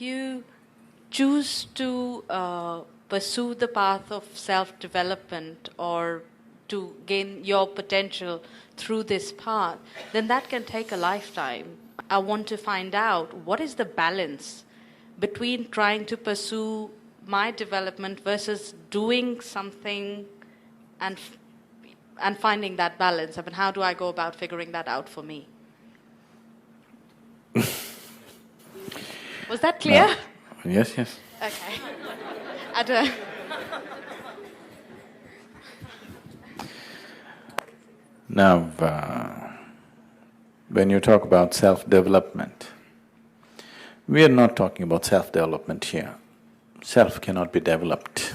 if you choose to pursue the path of self-development or to gain your potential through this path, then that can take a lifetime. I want to find out what is the balance between trying to pursue my development versus doing something and finding that balance. I mean, how do I go about figuring that out for me? Was that clear? No. Yes, yes. Okay. Now, when you talk about self-development, we are not talking about self-development here. Self cannot be developed.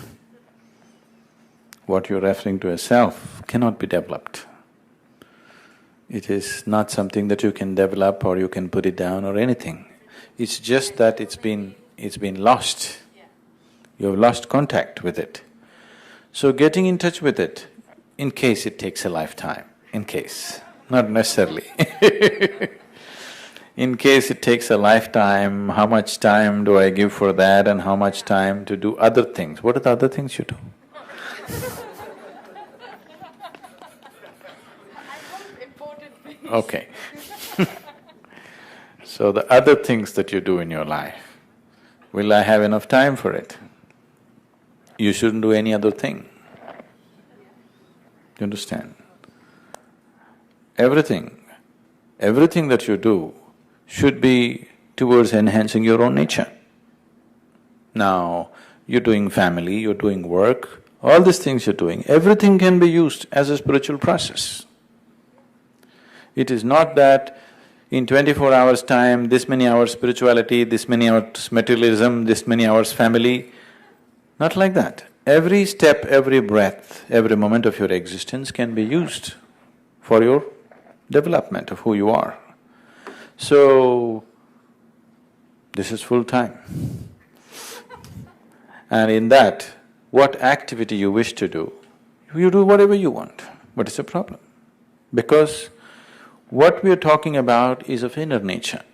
What you're referring to as self cannot be developed. It is not something that you can develop or you can put it down or anything. It's just that it's been lost. You have lost contact with it. So getting in touch with it, in case it takes a lifetime, in case, not necessarily in case it takes a lifetime, how much time do I give for that and how much time to do other things? What are the other things you do? Okay. So the other things that you do in your life, will I have enough time for it? You shouldn't do any other thing. You understand? Everything that you do should be towards enhancing your own nature. Now, you're doing family, you're doing work, all these things you're doing, everything can be used as a spiritual process. It is not that in 24 hours' time, this many hours spirituality, this many hours materialism, this many hours family, not like that. Every step, every breath, every moment of your existence can be used for your development of who you are. So, this is full time. And in that, what activity you wish to do, you do whatever you want. What is the problem? Because what we are talking about is of inner nature.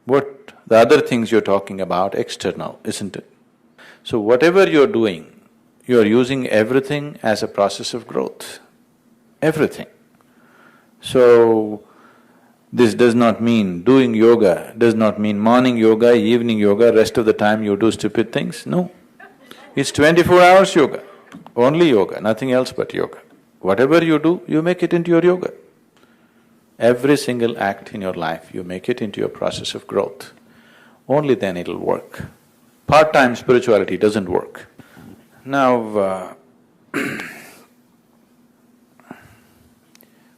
What the other things you're talking about, external, isn't it? So whatever you're doing, you're using everything as a process of growth. Everything. So, this does not mean doing yoga, does not mean morning yoga, evening yoga, rest of the time you do stupid things, no. It's 24 hours yoga, only yoga, nothing else but yoga. Whatever you do, you make it into your yoga. Every single act in your life, you make it into your process of growth. Only then it'll work. Part-time spirituality doesn't work. Now,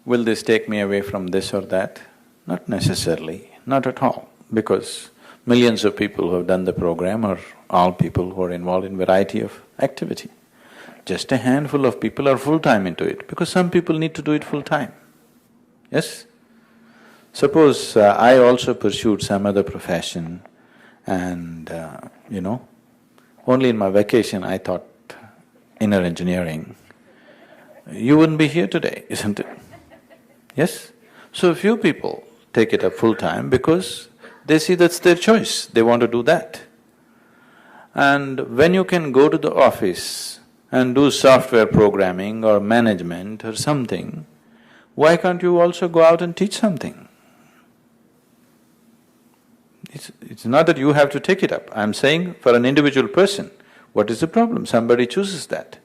will this take me away from this or that? Not necessarily, not at all, because millions of people who have done the program are all people who are involved in variety of activity. Just a handful of people are full-time into it, because some people need to do it full-time. Yes? Suppose I also pursued some other profession and, only in my vacation I thought inner engineering, you wouldn't be here today, isn't it? Yes? So few people take it up full-time because they see that's their choice, they want to do that. And when you can go to the office and do software programming or management or something, why can't you also go out and teach something? It's not that you have to take it up, I'm saying for an individual person, what is the problem? Somebody chooses that.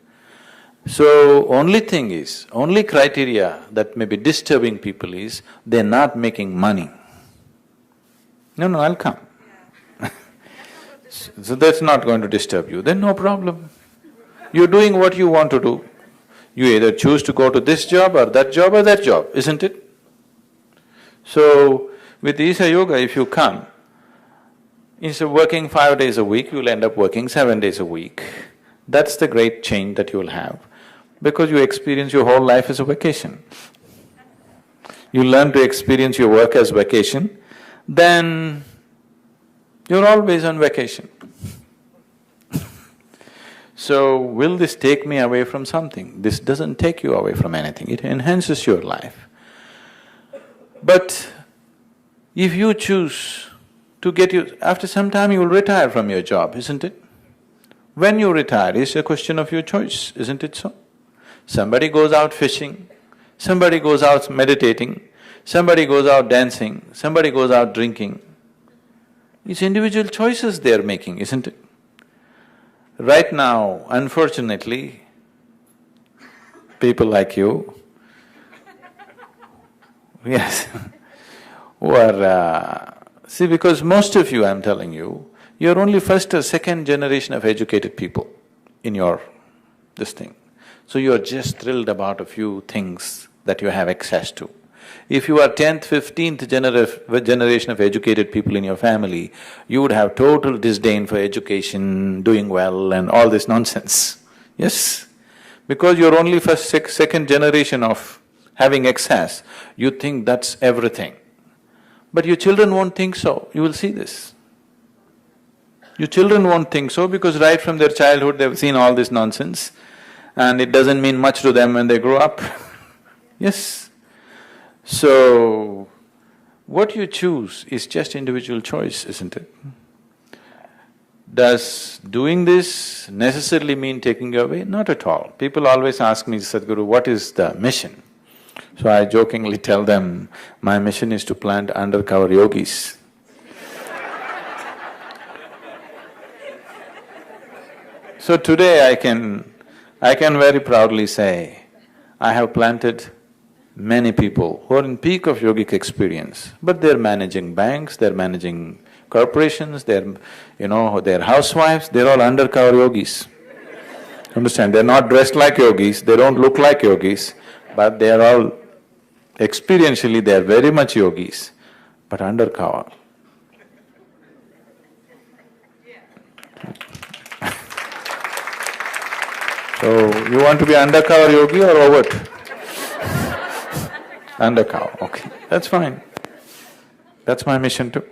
So, only thing is, only criteria that may be disturbing people is, they're not making money. No, I'll come. So that's not going to disturb you, then no problem. You're doing what you want to do. You either choose to go to this job or that job or that job, isn't it? So, with Isha Yoga, if you come, instead of working 5 days a week, you'll end up working 7 days a week. That's the great change that you'll have, because you experience your whole life as a vacation. You learn to experience your work as vacation, then you're always on vacation. So, will this take me away from something? This doesn't take you away from anything, it enhances your life. But if you choose to get you… After some time you will retire from your job, isn't it? When you retire, it's a question of your choice, isn't it so? Somebody goes out fishing, somebody goes out meditating, somebody goes out dancing, somebody goes out drinking. It's individual choices they're making, isn't it? Right now, unfortunately, people like you, yes, who are… see, because most of you, I'm telling you, you're only first or second generation of educated people in your this thing. So you're just thrilled about a few things that you have access to. If you are 10th, 15th generation of educated people in your family, you would have total disdain for education, doing well and all this nonsense. Yes? Because you're only first, second generation of having access, you think that's everything. But your children won't think so, you will see this. Your children won't think so because right from their childhood they've seen all this nonsense and it doesn't mean much to them when they grow up. Yes? So, what you choose is just individual choice, isn't it? Does doing this necessarily mean taking you away? Not at all. People always ask me, Sadhguru, what is the mission? So I jokingly tell them, my mission is to plant undercover yogis. So today I can very proudly say, I have planted many people who are in peak of yogic experience, but they're managing banks, they're managing corporations, they're housewives, they're all undercover yogis. Understand? They're not dressed like yogis, they don't look like yogis, but they're all… experientially they're very much yogis, but undercover. So, you want to be undercover yogi or overt? Undercover, okay, that's fine. That's my mission too.